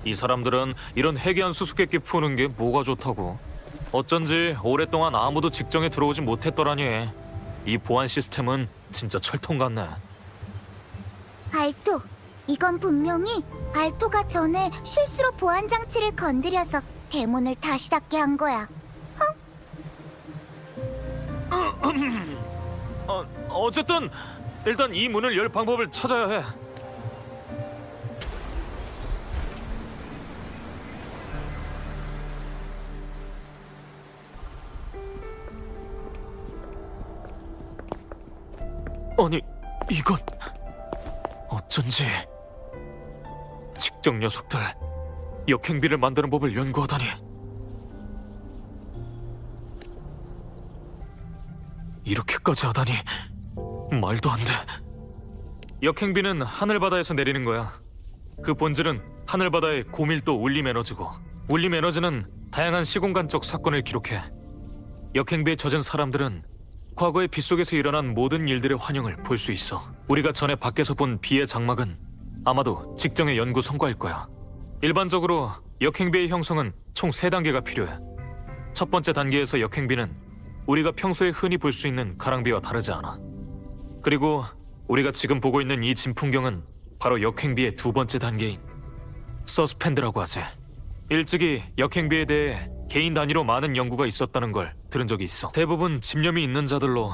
이 사람들은 이런 해괴한 수수께끼 푸는 게 뭐가 좋다고. 어쩐지 오랫동안 아무도 직정에 들어오지 못했더라니. 이 보안 시스템은 진짜 철통 같네. 발토, 이건 분명히 발토가 전에 실수로 보안 장치를 건드려서 대문을 다시 닫게 한 거야. 어쨌든 일단 이 문을 열 방법을 찾아야 해. 아니, 이건 어쩐지 직정 녀석들 역행비를 만드는 법을 연구하다니. 이렇게까지 하다니 말도 안 돼. 역행비는 하늘바다에서 내리는 거야. 그 본질은 하늘바다의 고밀도 울림 에너지고, 울림 에너지는 다양한 시공간적 사건을 기록해. 역행비에 젖은 사람들은 과거의 빗속에서 일어난 모든 일들의 환영을 볼 수 있어. 우리가 전에 밖에서 본 비의 장막은 아마도 직정의 연구 성과일 거야. 일반적으로 역행비의 형성은 총 3단계가 필요해. 첫 번째 단계에서 역행비는 우리가 평소에 흔히 볼 수 있는 가랑비와 다르지 않아. 그리고 우리가 지금 보고 있는 이 진풍경은 바로 역행비의 두 번째 단계인 서스펜드라고 하지. 일찍이 역행비에 대해 개인 단위로 많은 연구가 있었다는 걸 들은 적이 있어. 대부분 집념이 있는 자들로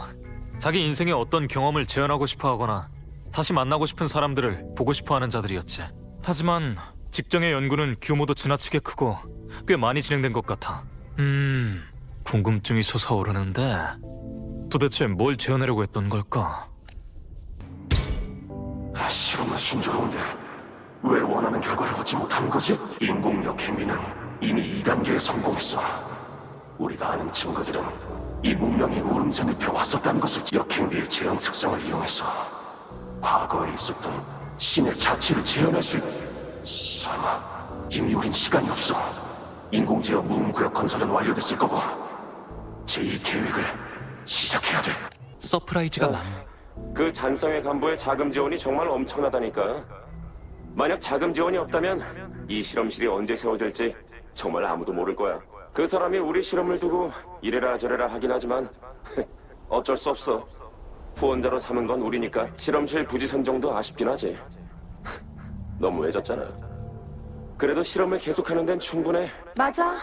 자기 인생의 어떤 경험을 재현하고 싶어 하거나 다시 만나고 싶은 사람들을 보고 싶어 하는 자들이었지. 하지만 직정의 연구는 규모도 지나치게 크고 꽤 많이 진행된 것 같아. 궁금증이 솟아오르는데 도대체 뭘 재현하려고 했던 걸까? 실험은 순조로운데 왜 원하는 결과를 얻지 못하는 거지? 인공역 행위는 이미 2단계에 성공했어. 우리가 아는 증거들은 이 문명이 울음샘을 펴왔었다는 것을 역행비의 제형 특성을 이용해서 과거에 있었던 신의 자취를 재현할 수 설마 이미 우린 시간이 없어. 인공제어 무음구역 건설은 완료됐을 거고 제2계획을 시작해야 돼. 서프라이즈가 많네. 그 잔성의 간부의 자금 지원이 정말 엄청나다니까. 만약 자금 지원이 없다면 이 실험실이 언제 세워질지 정말 아무도 모를 거야. 그 사람이 우리 실험을 두고 이래라 저래라 하긴 하지만 어쩔 수 없어. 후원자로 삼은 건 우리니까 실험실 부지 선정도 아쉽긴 하지. 너무 외졌잖아. 그래도 실험을 계속하는 데는 충분해. 맞아.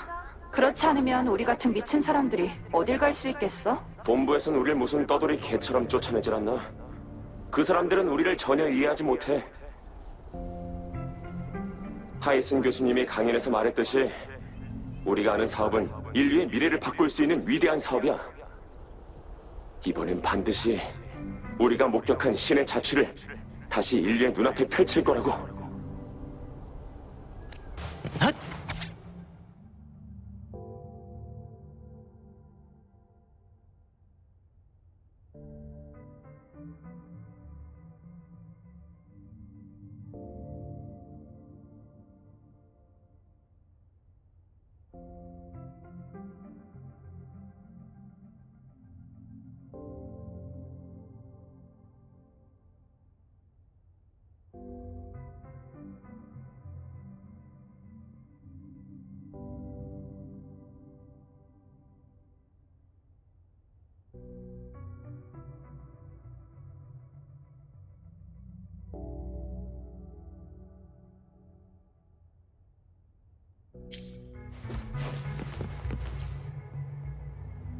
그렇지 않으면 우리 같은 미친 사람들이 어딜 갈 수 있겠어? 본부에선 우릴 무슨 떠돌이 개처럼 쫓아내질 않나? 그 사람들은 우리를 전혀 이해하지 못해. 하이슨 교수님이 강연에서 말했듯이 우리가 하는 사업은 인류의 미래를 바꿀 수 있는 위대한 사업이야. 이번엔 반드시 우리가 목격한 신의 자취를 다시 인류의 눈앞에 펼칠 거라고.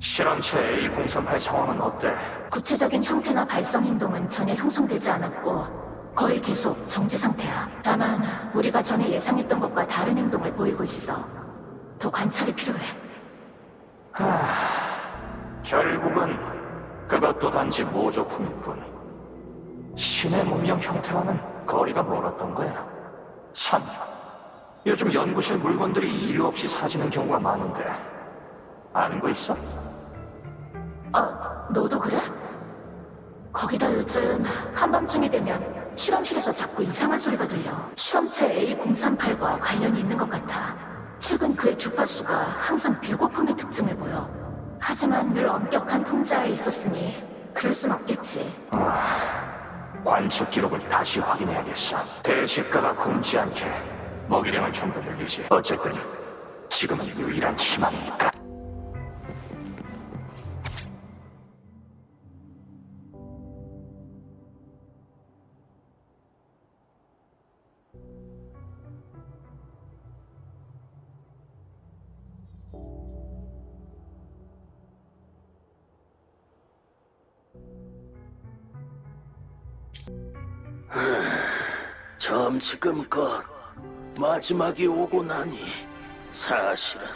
실험체 A038 상황은 어때? 구체적인 형태나 발성 행동은 전혀 형성되지 않았고 거의 계속 정지 상태야. 다만 우리가 전에 예상했던 것과 다른 행동을 보이고 있어. 더 관찰이 필요해. 결국은 그것도 단지 모조품일 뿐. 신의 문명 형태와는 거리가 멀었던 거야. 참, 요즘 연구실 물건들이 이유 없이 사지는 경우가 많은데 아는 거 있어? 너도 그래? 거기다 요즘 한밤중이 되면 실험실에서 자꾸 이상한 소리가 들려. 실험체 A038과 관련이 있는 것 같아. 최근 그의 주파수가 항상 배고픔의 특징을 보여. 하지만 늘 엄격한 통제하에 있었으니 그럴 순 없겠지. 관측 기록을 다시 확인해야겠어. 대식가가 굶지 않게 먹이량을 좀 더 늘리지. 어쨌든 지금은 유일한 희망이니까. 점지금껏 마지막이 오고 나니 사실은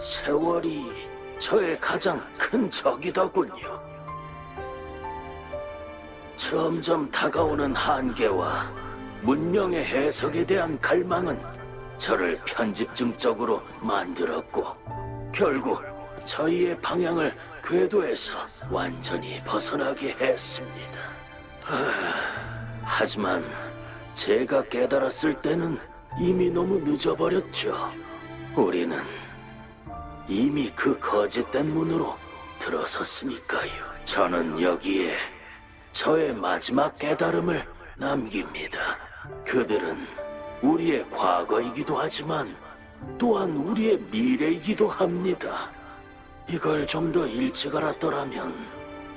세월이 저의 가장 큰 적이더군요. 점점 다가오는 한계와 문명의 해석에 대한 갈망은 저를 편집증적으로 만들었고 결국 저희의 방향을 궤도에서 완전히 벗어나게 했습니다. 하지만 제가 깨달았을 때는 이미 너무 늦어버렸죠. 우리는 이미 그 거짓된 문으로 들어섰으니까요. 저는 여기에 저의 마지막 깨달음을 남깁니다. 그들은 우리의 과거이기도 하지만 또한 우리의 미래이기도 합니다. 이걸 좀 더 일찍 알았더라면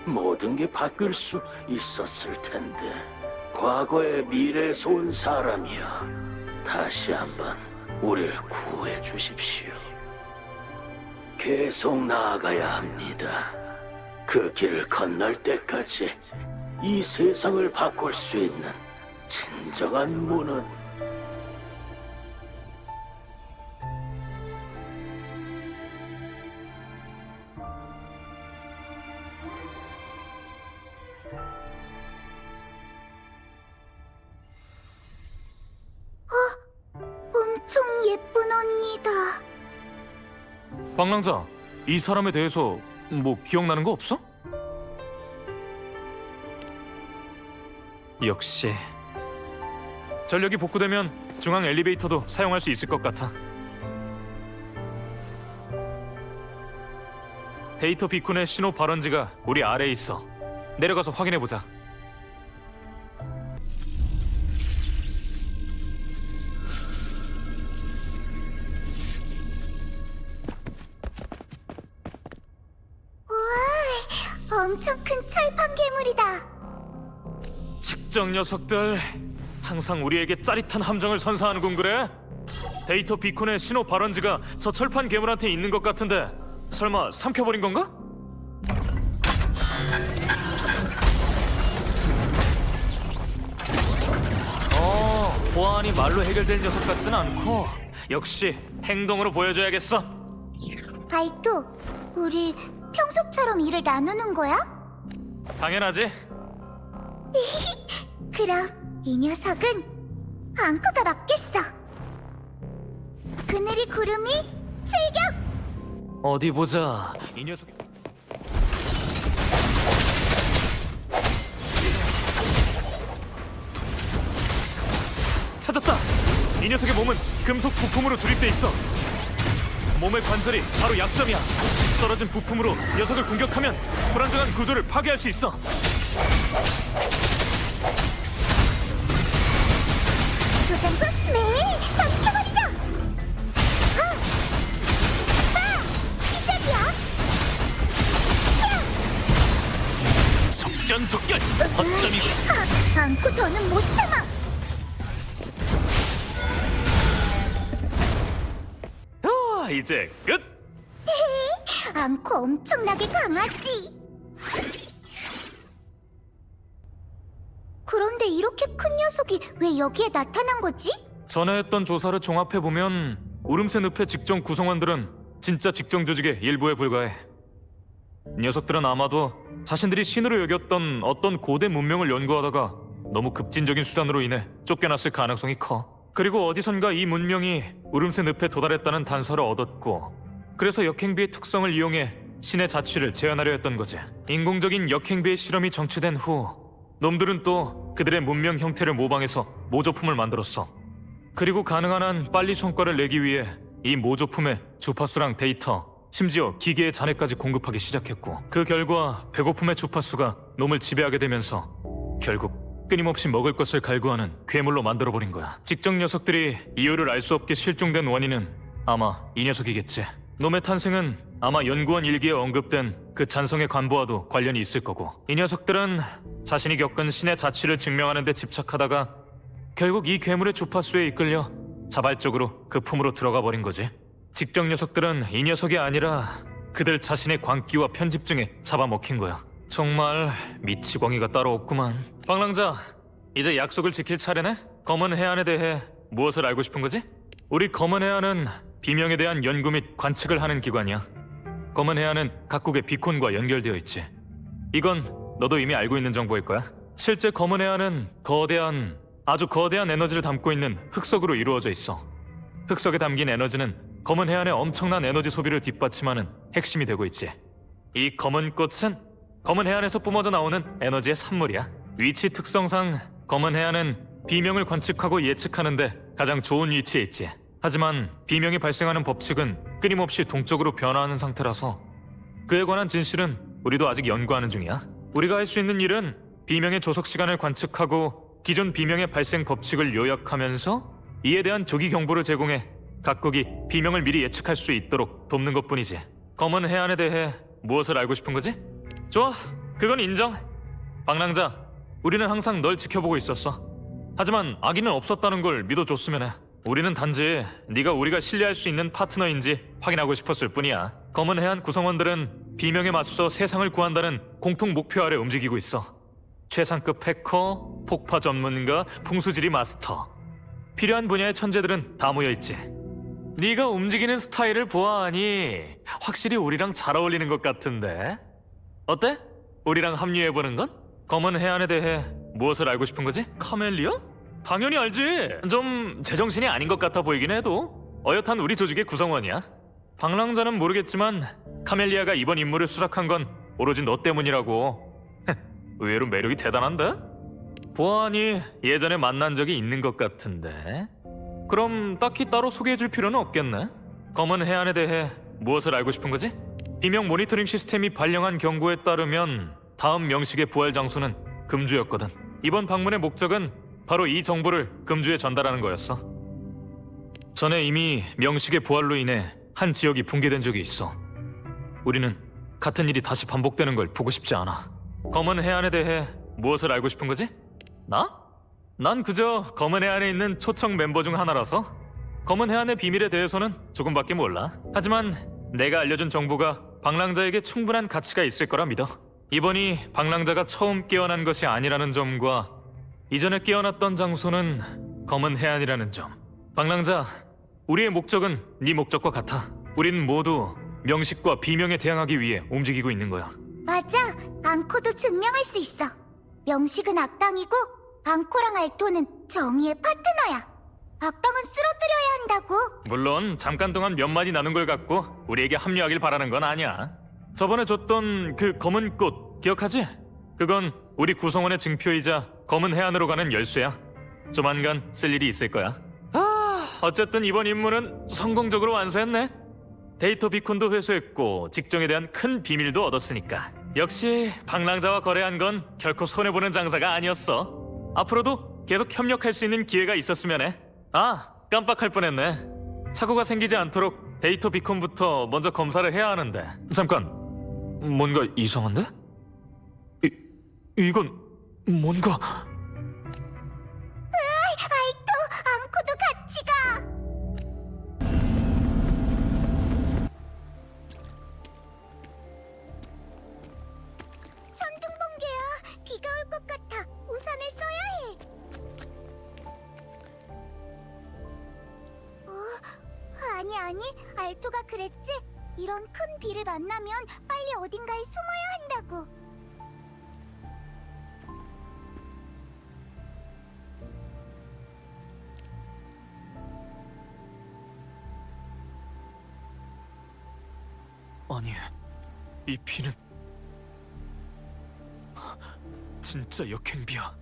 모든 게 바뀔 수 있었을 텐데. 과거의 미래에서 온 사람이여, 다시 한번 우릴 구해 주십시오. 계속 나아가야 합니다. 그 길을 건널 때까지 이 세상을 바꿀 수 있는 진정한 문은 엄청 예쁜 언니다. 방랑자, 이 사람에 대해서 뭐 기억나는 거 없어? 역시 전력이 복구되면 중앙 엘리베이터도 사용할 수 있을 것 같아. 데이터 비콘의 신호 발원지가 우리 아래에 있어. 내려가서 확인해보자. 우와, 엄청 큰 철판 괴물이다. 측정 녀석들, 항상 우리에게 짜릿한 함정을 선사하는군 그래? 데이터 비콘의 신호 발원지가 저 철판 괴물한테 있는 것 같은데 설마 삼켜버린 건가? 보안이 말로 해결될 녀석 같진 않고 역시 행동으로 보여줘야겠어. 발토, 우리 평소처럼 일을 나누는 거야? 당연하지. 그럼 이 녀석은 앙코가 맡겠어. 그늘이 구름이 출격! 어디 보자. 이 녀석이 찾았다. 이 녀석의 몸은 금속 부품으로 조립돼 있어. 몸의 관절이 바로 약점이야. 떨어진 부품으로 녀석을 공격하면 불안정한 구조를 파괴할 수 있어. 도전부 네, 삼켜버리자. 시작이야. 속전속결. 허점이고. 앙코 더는 못 참아. 이제 끝. 앙코 엄청나게 강하지. 그런데 이렇게 큰 녀석이 왜 여기에 나타난 거지? 전에 했던 조사를 종합해보면 우름새 늪의 직종 구성원들은 진짜 직종 조직의 일부에 불과해. 녀석들은 아마도 자신들이 신으로 여겼던 어떤 고대 문명을 연구하다가 너무 급진적인 수단으로 인해 쫓겨났을 가능성이 커. 그리고 어디선가 이 문명이 우름새 늪에 도달했다는 단서를 얻었고, 그래서 역행비의 특성을 이용해 신의 자취를 재현하려 했던 거지. 인공적인 역행비의 실험이 정체된 후 놈들은 또 그들의 문명 형태를 모방해서 모조품을 만들었어. 그리고 가능한 한 빨리 성과를 내기 위해 이 모조품에 주파수랑 데이터, 심지어 기계의 잔해까지 공급하기 시작했고, 그 결과 배고픔의 주파수가 놈을 지배하게 되면서 결국 끊임없이 먹을 것을 갈구하는 괴물로 만들어버린 거야. 직접 녀석들이 이유를 알 수 없게 실종된 원인은 아마 이 녀석이겠지. 놈의 탄생은 아마 연구원 일기에 언급된 그 잔성의 관부와도 관련이 있을 거고, 이 녀석들은 자신이 겪은 신의 자취를 증명하는 데 집착하다가 결국 이 괴물의 주파수에 이끌려 자발적으로 그 품으로 들어가 버린 거지. 직접 녀석들은 이 녀석이 아니라 그들 자신의 광기와 편집증에 잡아먹힌 거야. 정말 미치광이가 따로 없구만. 방랑자, 이제 약속을 지킬 차례네? 검은 해안에 대해 무엇을 알고 싶은 거지? 우리 검은 해안은 비명에 대한 연구 및 관측을 하는 기관이야. 검은 해안은 각국의 비콘과 연결되어 있지. 이건 너도 이미 알고 있는 정보일 거야. 실제 검은 해안은 아주 거대한 에너지를 담고 있는 흑석으로 이루어져 있어. 흑석에 담긴 에너지는 검은 해안의 엄청난 에너지 소비를 뒷받침하는 핵심이 되고 있지. 이 검은 꽃은 검은 해안에서 뿜어져 나오는 에너지의 산물이야. 위치 특성상 검은 해안은 비명을 관측하고 예측하는데 가장 좋은 위치에 있지. 하지만 비명이 발생하는 법칙은 끊임없이 동쪽으로 변화하는 상태라서 그에 관한 진실은 우리도 아직 연구하는 중이야. 우리가 할 수 있는 일은 비명의 조석 시간을 관측하고 기존 비명의 발생 법칙을 요약하면서 이에 대한 조기 경보를 제공해 각국이 비명을 미리 예측할 수 있도록 돕는 것뿐이지. 검은 해안에 대해 무엇을 알고 싶은 거지? 좋아, 그건 인정. 방랑자, 우리는 항상 널 지켜보고 있었어. 하지만 악의는 없었다는 걸 믿어줬으면 해. 우리는 단지 네가 우리가 신뢰할 수 있는 파트너인지 확인하고 싶었을 뿐이야. 검은 해안 구성원들은 비명에 맞서 세상을 구한다는 공통 목표 아래 움직이고 있어. 최상급 해커, 폭파 전문가, 풍수지리 마스터. 필요한 분야의 천재들은 다 모여있지. 네가 움직이는 스타일을 보아하니 확실히 우리랑 잘 어울리는 것 같은데. 어때? 우리랑 합류해보는 건? 검은 해안에 대해 무엇을 알고 싶은 거지? 카멜리어? 당연히 알지. 좀 제정신이 아닌 것 같아 보이긴 해도 어엿한 우리 조직의 구성원이야. 방랑자는 모르겠지만 카멜리아가 이번 임무를 수락한 건 오로지 너 때문이라고. 의외로 매력이 대단한데? 보아하니 예전에 만난 적이 있는 것 같은데. 그럼 딱히 따로 소개해줄 필요는 없겠네. 검은 해안에 대해 무엇을 알고 싶은 거지? 비명 모니터링 시스템이 발령한 경고에 따르면 다음 명식의 부활 장소는 금주였거든. 이번 방문의 목적은 바로 이 정보를 금주에 전달하는 거였어. 전에 이미 명식의 부활로 인해 한 지역이 붕괴된 적이 있어. 우리는 같은 일이 다시 반복되는 걸 보고 싶지 않아. 검은 해안에 대해 무엇을 알고 싶은 거지? 나? 난 그저 검은 해안에 있는 초청 멤버 중 하나라서 검은 해안의 비밀에 대해서는 조금밖에 몰라. 하지만 내가 알려준 정보가 방랑자에게 충분한 가치가 있을 거라 믿어. 이번이 방랑자가 처음 깨어난 것이 아니라는 점과 이전에 깨어났던 장소는 검은 해안이라는 점. 방랑자, 우리의 목적은 네 목적과 같아. 우린 모두 명식과 비명에 대항하기 위해 움직이고 있는 거야. 맞아. 앙코도 증명할 수 있어. 명식은 악당이고 앙코랑 알토는 정의의 파트너야. 악당은 쓰러뜨려야 한다고. 물론 잠깐 동안 몇 마디 나눈 걸 갖고 우리에게 합류하길 바라는 건 아니야. 저번에 줬던 그 검은 꽃 기억하지? 그건 우리 구성원의 증표이자 검은 해안으로 가는 열쇠야. 조만간 쓸 일이 있을 거야. 어쨌든 이번 임무는 성공적으로 완수했네. 데이터 비콘도 회수했고 직정에 대한 큰 비밀도 얻었으니까. 역시 방랑자와 거래한 건 결코 손해보는 장사가 아니었어. 앞으로도 계속 협력할 수 있는 기회가 있었으면 해. 깜빡할 뻔했네. 착오가 생기지 않도록 데이터 비콘부터 먼저 검사를 해야 하는데. 잠깐, 뭔가 이상한데? 이건 뭔가... 알토, 앙코도 같이 가. 천둥번개야. 비가 올 것 같아. 우산을 써야 해. 아니, 알토가 그랬지? 이런 큰 비를 만나면 빨리 어딘가에 숨어야 한다고. 아니, 이 비는 진짜 역행비야.